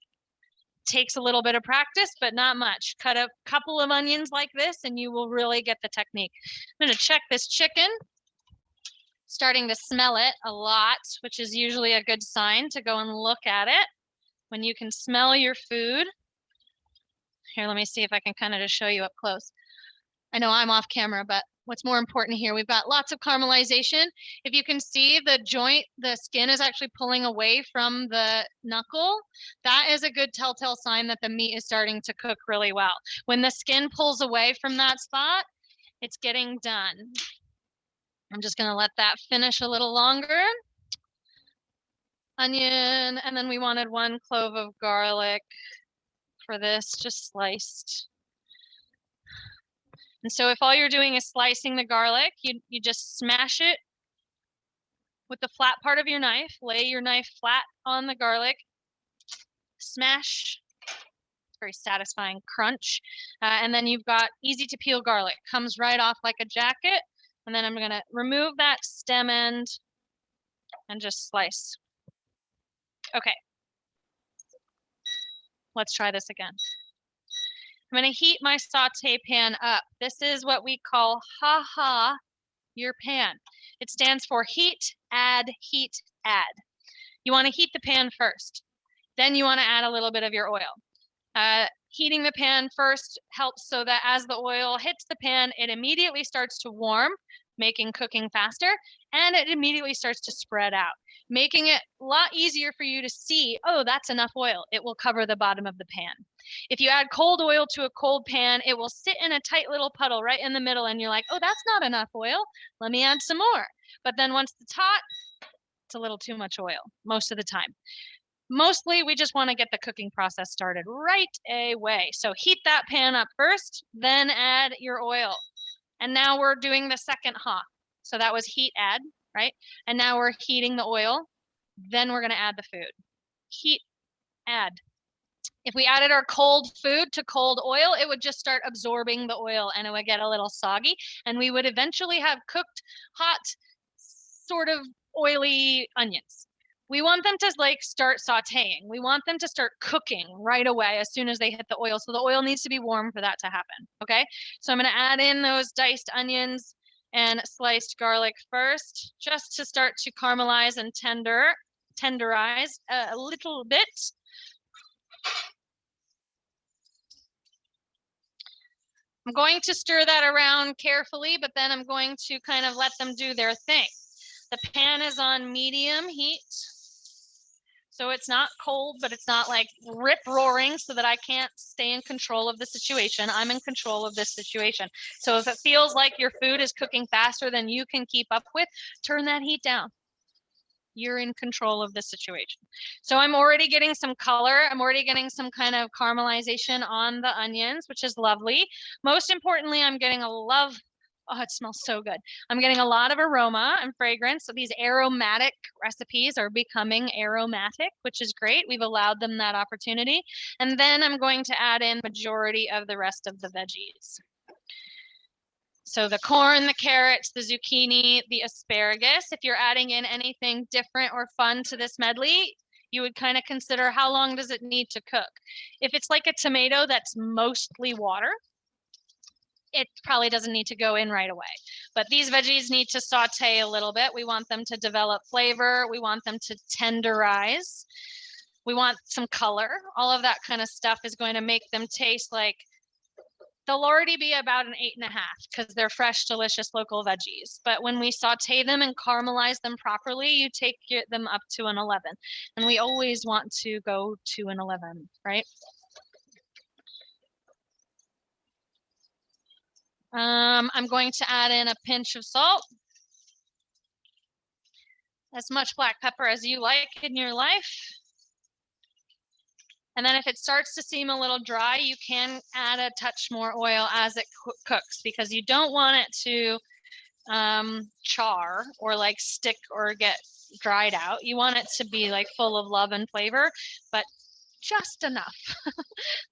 Takes a little bit of practice, but not much. Cut a couple of onions like this and you will really get the technique. I'm gonna check this chicken. Starting to smell it a lot, which is usually a good sign to go and look at it. When you can smell your food. Here, let me see if I can kind of just show you up close. I know I'm off camera, but what's more important here, we've got lots of caramelization. If you can see the joint, the skin is actually pulling away from the knuckle. That is a good telltale sign that the meat is starting to cook really well. When the skin pulls away from that spot, it's getting done. I'm just gonna let that finish a little longer. Onion, and then we wanted 1 clove of garlic for this, just sliced. And so if all you're doing is slicing the garlic, you just smash it with the flat part of your knife. Lay your knife flat on the garlic. Smash. Very satisfying crunch. And then you've got easy to peel garlic. Comes right off like a jacket. And then I'm going to remove that stem end and just slice. Okay. Let's try this again. I'm going to heat my saute pan up. This is what we call your pan. It stands for heat, add, heat, add. You want to heat the pan first. Then you want to add a little bit of your oil. Heating the pan first helps so that as the oil hits the pan, it immediately starts to warm, making cooking faster, and it immediately starts to spread out, making it a lot easier for you to see, oh, that's enough oil. It will cover the bottom of the pan. If you add cold oil to a cold pan, it will sit in a tight little puddle right in the middle and you're like, oh, that's not enough oil. Let me add some more. But then once it's hot, it's a little too much oil most of the time. Mostly we just want to get the cooking process started right away. So heat that pan up first, then add your oil. And now we're doing the second So that was heat, add, right? And now we're heating the oil. Then we're going to add the food. Heat, add. If we added our cold food to cold oil, it would just start absorbing the oil and it would get a little soggy. And we would eventually have cooked, hot, sort of oily onions. We want them to like start sauteing. We want them to start cooking right away as soon as they hit the oil. So the oil needs to be warm for that to happen. Okay. So I'm going to add in those diced onions and sliced garlic first, just to start to caramelize and tenderize a little bit. I'm going to stir that around carefully, but then I'm going to kind of let them do their thing. The pan is on medium heat. So it's not cold, but it's not like rip roaring so that I can't stay in control of the situation. I'm in control of this situation. So if it feels like your food is cooking faster than you can keep up with, turn that heat down. You're in control of the situation. So I'm already getting some color. I'm already getting some kind of caramelization on the onions, which is lovely. Most importantly, I'm getting oh, it smells so good. I'm getting a lot of aroma and fragrance. So these aromatic recipes are becoming aromatic, which is great. We've allowed them that opportunity. And then I'm going to add in majority of the rest of the veggies. So the corn, the carrots, the zucchini, the asparagus. If you're adding in anything different or fun to this medley, you would kind of consider how long does it need to cook. If it's like a tomato that's mostly water, it probably doesn't need to go in right away. But these veggies need to saute a little bit. We want them to develop flavor. We want them to tenderize. We want some color. All of that kind of stuff is going to make them taste like they'll already be about an 8.5 because they're fresh, delicious local veggies. But when we saute them and caramelize them properly, you take them up to an 11. And we always want to go to an 11, right? I'm going to add in a pinch of salt. As much black pepper as you like in your life. And then if it starts to seem a little dry, you can add a touch more oil as it cooks because you don't want it to char or like stick or get dried out. You want it to be like full of love and flavor, but just enough.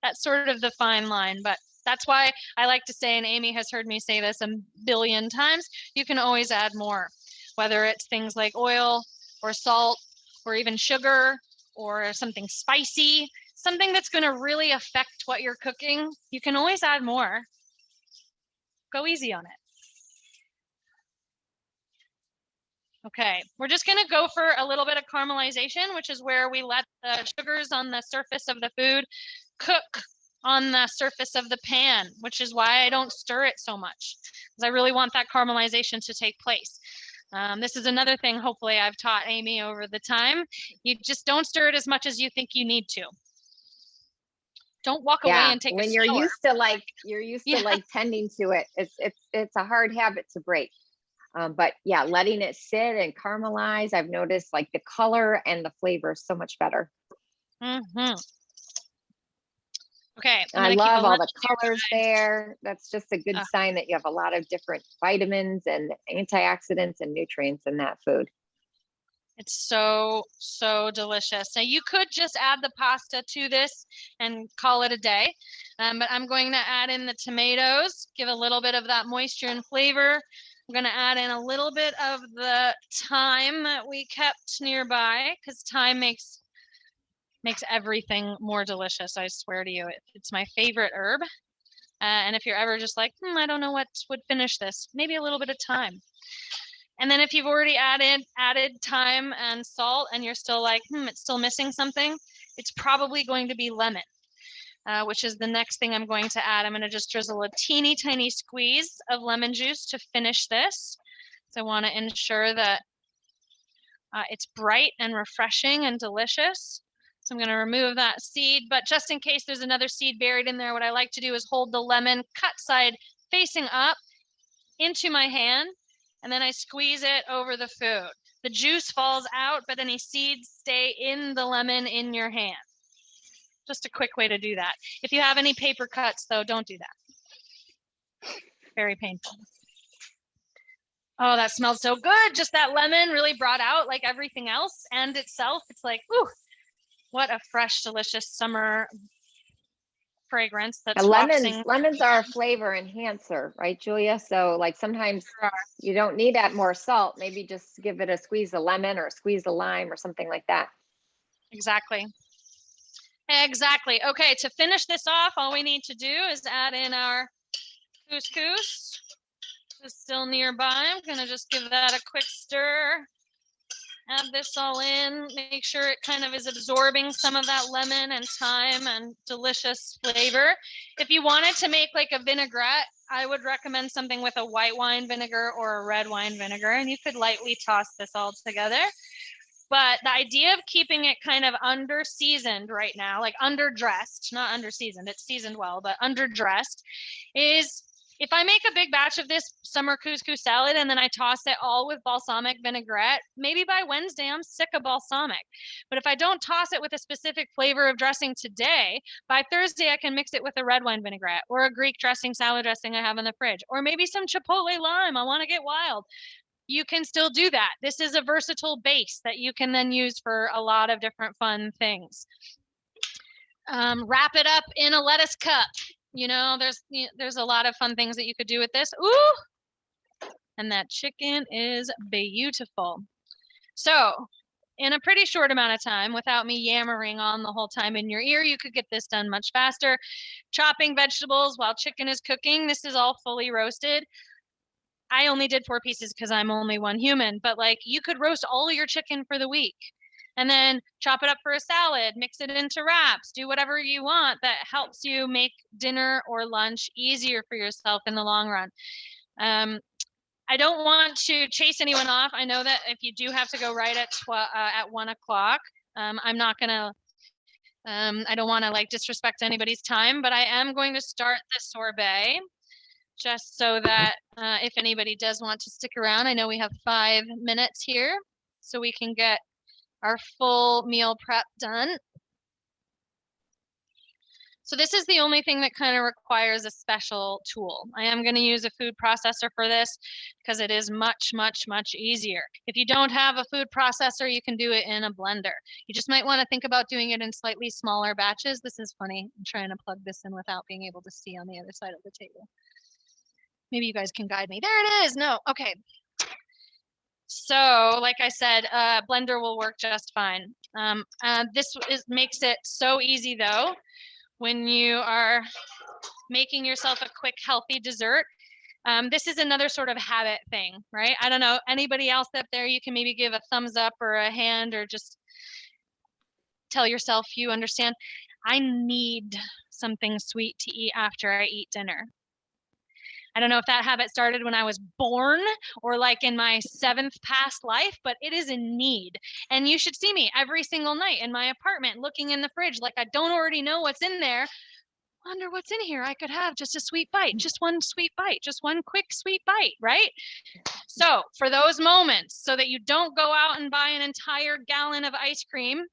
That's sort of the fine line, but that's why I like to say, and Amy has heard me say this a billion times, you can always add more, whether it's things like oil or salt or even sugar or something spicy, something that's going to really affect what you're cooking. You can always add more. Go easy on it. Okay, we're just going to go for a little bit of caramelization, which is where we let the sugars on the surface of the food cook on the surface of the pan, which is why I don't stir it so much, because I really want that caramelization to take place. This is another thing, hopefully, I've taught Amy over the time. You just don't stir it as much as you think you need to. Don't walk away and take a shower. When you're used to like tending to it, it's a hard habit to break. But yeah, letting it sit and caramelize, I've noticed like the color and the flavor is so much better. Mm-hmm. Okay. I love all the colors there. That's just a good sign that you have a lot of different vitamins and antioxidants and nutrients in that food. It's so, so delicious. Now you could just add the pasta to this and call it a day. But I'm going to add in the tomatoes, give a little bit of that moisture and flavor. I'm going to add in a little bit of the thyme that we kept nearby because thyme makes everything more delicious. I swear to you, it's my favorite herb. And if you're ever just like, I don't know what would finish this, maybe a little bit of thyme. And then if you've already added thyme and salt and you're still like, it's still missing something, it's probably going to be lemon, which is the next thing I'm going to add. I'm going to just drizzle a teeny tiny squeeze of lemon juice to finish this. So I want to ensure that it's bright and refreshing and delicious. So I'm going to remove that seed, but just in case there's another seed buried in there, what I like to do is hold the lemon cut side facing up into my hand, and then I squeeze it over the food. The juice falls out, but any seeds stay in the lemon in your hand. Just a quick way to do that. If you have any paper cuts, though, don't do that. Very painful. Oh, that smells so good. Just that lemon really brought out like everything else and itself. It's like, ooh, what a fresh, delicious summer fragrance that's lemons are a flavor enhancer, right, Julia? So like sometimes you don't need that more salt. Maybe just give it a squeeze of lemon or a squeeze of lime or something like that. Exactly. Okay, to finish this off, all we need to do is add in our couscous. It's still nearby. I'm gonna just give that a quick stir. Add this all in, make sure it kind of is absorbing some of that lemon and thyme and delicious flavor. If you wanted to make like a vinaigrette, I would recommend something with a white wine vinegar or a red wine vinegar, and you could lightly toss this all together. But the idea of keeping it kind of under seasoned right now, like underdressed, not under seasoned, it's seasoned well, but underdressed, is If I make a big batch of this summer couscous salad and then I toss it all with balsamic vinaigrette, maybe by Wednesday I'm sick of balsamic. But if I don't toss it with a specific flavor of dressing today, by Thursday I can mix it with a red wine vinaigrette or a Greek dressing, salad dressing I have in the fridge, or maybe some chipotle lime. I want to get wild. You can still do that. This is a versatile base that you can then use for a lot of different fun things. Wrap it up in a lettuce cup. You know, there's a lot of fun things that you could do with this. Ooh, and that chicken is beautiful. So in a pretty short amount of time, without me yammering on the whole time in your ear, you could get this done much faster. Chopping vegetables while chicken is cooking. This is all fully roasted. I only did 4 pieces because I'm only one human, but like you could roast all your chicken for the week and then chop it up for a salad, mix it into wraps, do whatever you want that helps you make dinner or lunch easier for yourself in the long run. I don't want to chase anyone off. I know that if you do have to go right at 1 o'clock, I'm not gonna, I don't wanna like disrespect anybody's time, but I am going to start the sorbet just so that if anybody does want to stick around, I know we have 5 minutes here so we can get our full meal prep done. So this is the only thing that kind of requires a special tool. I am going to use a food processor for this because it is much, much, much easier. If you don't have a food processor, you can do it in a blender. You just might want to think about doing it in slightly smaller batches. This is funny. I'm trying to plug this in without being able to see on the other side of the table. Maybe you guys can guide me. There it is. No. Okay. So like I said, blender will work just fine. This makes it so easy though, when you are making yourself a quick, healthy dessert. This is another sort of habit thing, right? I don't know, anybody else up there, you can maybe give a thumbs up or a hand or just tell yourself you understand. I need something sweet to eat after I eat dinner. I don't know if that habit started when I was born or like in my 7th past life, but it is in need. And you should see me every single night in my apartment looking in the fridge like I don't already know what's in there. Wonder what's in here. I could have just a sweet bite, just one sweet bite, just one quick sweet bite, right? So for those moments, so that you don't go out and buy an entire gallon of ice cream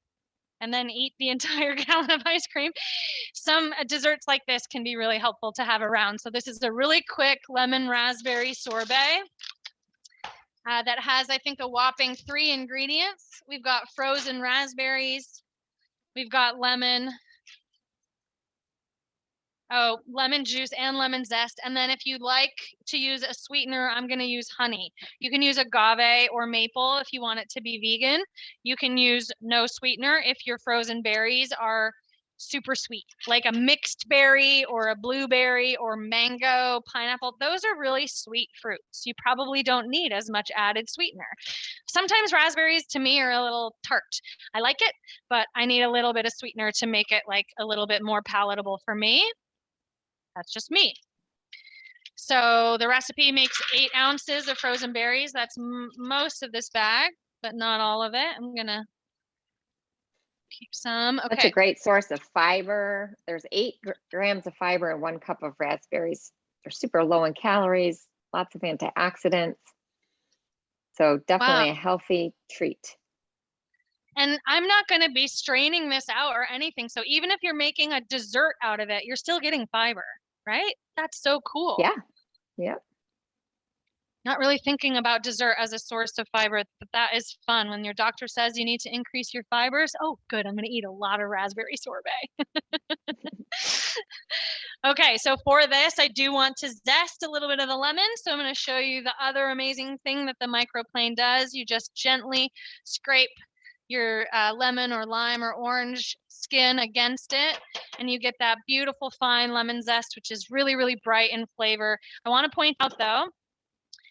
and then eat the entire gallon of ice cream, some desserts like this can be really helpful to have around. So this is a really quick lemon raspberry sorbet that has, I think, a whopping 3 ingredients. We've got frozen raspberries, we've got lemon juice and lemon zest. And then if you like to use a sweetener, I'm going to use honey. You can use agave or maple if you want it to be vegan. You can use no sweetener if your frozen berries are super sweet, like a mixed berry or a blueberry or mango, pineapple. Those are really sweet fruits. You probably don't need as much added sweetener. Sometimes raspberries to me are a little tart. I like it, but I need a little bit of sweetener to make it like a little bit more palatable for me. That's just me. So the recipe makes 8 ounces of frozen berries. That's most of this bag, but not all of it. I'm gonna keep some. Okay. That's a great source of fiber. There's 8 grams of fiber in 1 cup of raspberries. They're super low in calories, lots of antioxidants. So definitely a healthy treat. And I'm not going to be straining this out or anything. So even if you're making a dessert out of it, you're still getting fiber, right? That's so cool. Yeah. Yeah. Not really thinking about dessert as a source of fiber, but that is fun. When your doctor says you need to increase your fibers, oh, good, I'm going to eat a lot of raspberry sorbet. Okay, so for this, I do want to zest a little bit of the lemon. So I'm going to show you the other amazing thing that the microplane does. You just gently scrape your lemon or lime or orange skin against it, and you get that beautiful fine lemon zest, which is really, really bright in flavor. I want to point out though,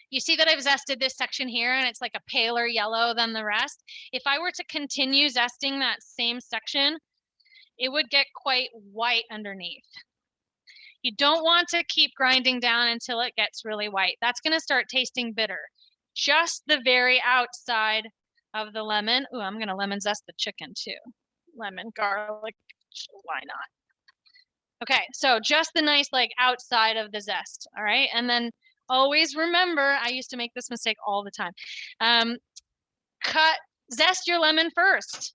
you see that I've zested this section here and it's like a paler yellow than the rest. If I were to continue zesting that same section, it would get quite white underneath. You don't want to keep grinding down until it gets really white. That's going to start tasting bitter. Just the very outside of the lemon. Ooh, I'm going to lemon zest the chicken too. Lemon, garlic, why not? Okay, so just the nice like outside of the zest, all right? And then always remember, I used to make this mistake all the time. Zest your lemon first.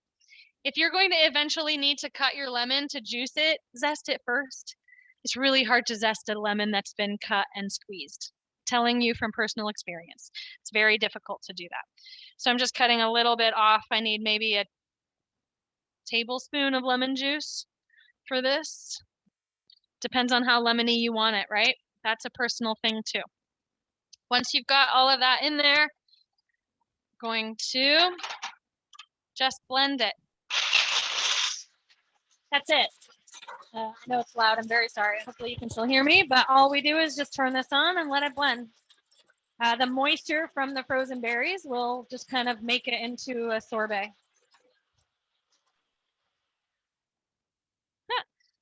If you're going to eventually need to cut your lemon to juice it, zest it first. It's really hard to zest a lemon that's been cut and squeezed. Telling you from personal experience. It's very difficult to do that. So I'm just cutting a little bit off. I need maybe a tablespoon of lemon juice for this. Depends on how lemony you want it, right? That's a personal thing too. Once you've got all of that in there, going to just blend it. That's it. I know it's loud. I'm very sorry. Hopefully you can still hear me, but all we do is just turn this on and let it blend. The moisture from the frozen berries will just kind of make it into a sorbet.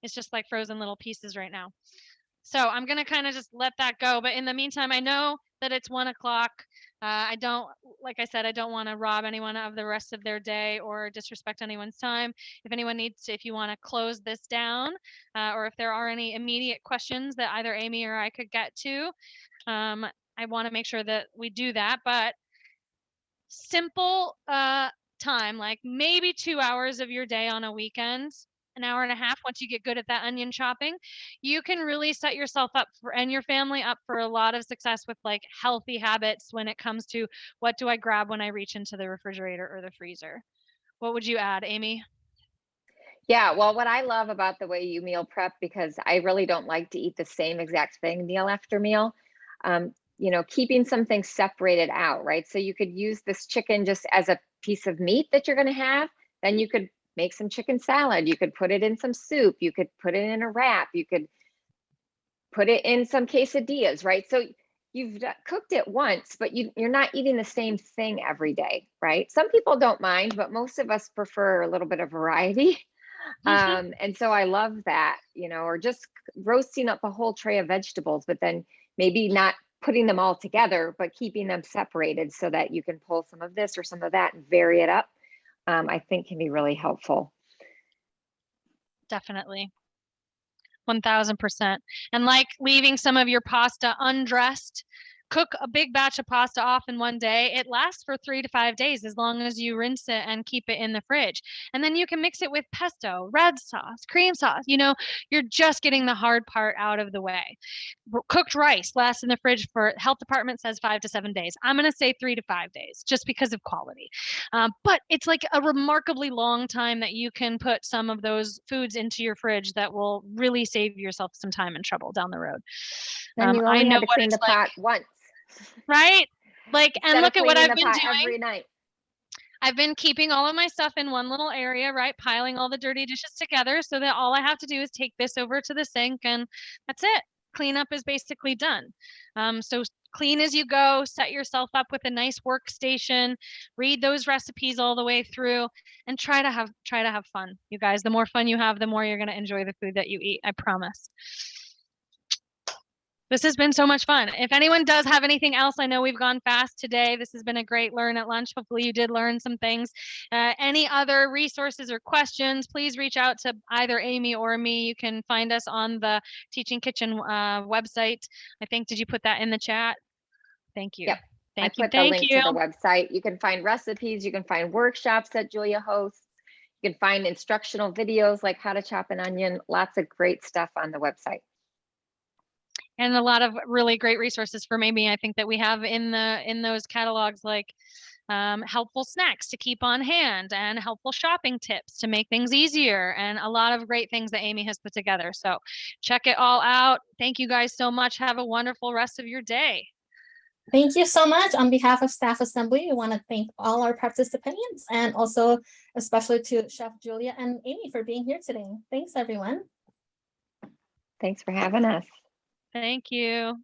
It's just like frozen little pieces right now. So I'm going to kind of just let that go. But in the meantime, I know that it's 1 o'clock. Like I said, I don't want to rob anyone of the rest of their day or disrespect anyone's time. If anyone needs to, if you want to close this down, or if there are any immediate questions that either Amy or I could get to, I want to make sure that we do that. But simple time, like maybe 2 hours of your day on a weekend, an hour and a half, once you get good at that onion chopping, you can really set yourself up and your family up for a lot of success with like healthy habits when it comes to what do I grab when I reach into the refrigerator or the freezer. What would you add, Amy? Yeah, well, what I love about the way you meal prep, because I really don't like to eat the same exact thing meal after meal, keeping some things separated out, right? So you could use this chicken just as a piece of meat that you're going to have. Then you could make some chicken salad. You could put it in some soup. You could put it in a wrap. You could put it in some quesadillas, right? So you've cooked it once, but you're not eating the same thing every day, right? Some people don't mind, but most of us prefer a little bit of variety. And so I love that, or just roasting up a whole tray of vegetables, but then maybe not putting them all together, but keeping them separated so that you can pull some of this or some of that and vary it up, I think can be really helpful. Definitely. 1000%. And like leaving some of your pasta undressed, cook a big batch of pasta off in one day. It lasts for 3 to 5 days as long as you rinse it and keep it in the fridge. And then you can mix it with pesto, red sauce, cream sauce. You're just getting the hard part out of the way. Cooked rice lasts in the fridge for, health department says 5 to 7 days. I'm going to say 3 to 5 days just because of quality. But it's like a remarkably long time that you can put some of those foods into your fridge that will really save yourself some time and trouble down the road. And you only I know had to what clean it's the pot once. Right? Like, and look at what I've been doing every night. I've been keeping all of my stuff in one little area, right? Piling all the dirty dishes together so that all I have to do is take this over to the sink and that's it. Cleanup is basically done. So clean as you go, set yourself up with a nice workstation, read those recipes all the way through and try to have fun. You guys, the more fun you have, the more you're going to enjoy the food that you eat. I promise. This has been so much fun. If anyone does have anything else, I know we've gone fast today. This has been a great learn at lunch. Hopefully you did learn some things. Any other resources or questions, please reach out to either Amy or me. You can find us on the Teaching Kitchen website. I think, did you put that in the chat? Thank you. Yep. Thank you. I put the link to the website. You can find recipes. You can find workshops that Julia hosts. You can find instructional videos like how to chop an onion. Lots of great stuff on the website. And a lot of really great resources for maybe I think that we have in those catalogs, like helpful snacks to keep on hand and helpful shopping tips to make things easier and a lot of great things that Amy has put together. So check it all out. Thank you guys so much. Have a wonderful rest of your day. Thank you so much. On behalf of Staff Assembly, we want to thank all our participants and also especially to Chef Julia and Amy for being here today. Thanks, everyone. Thanks for having us. Thank you.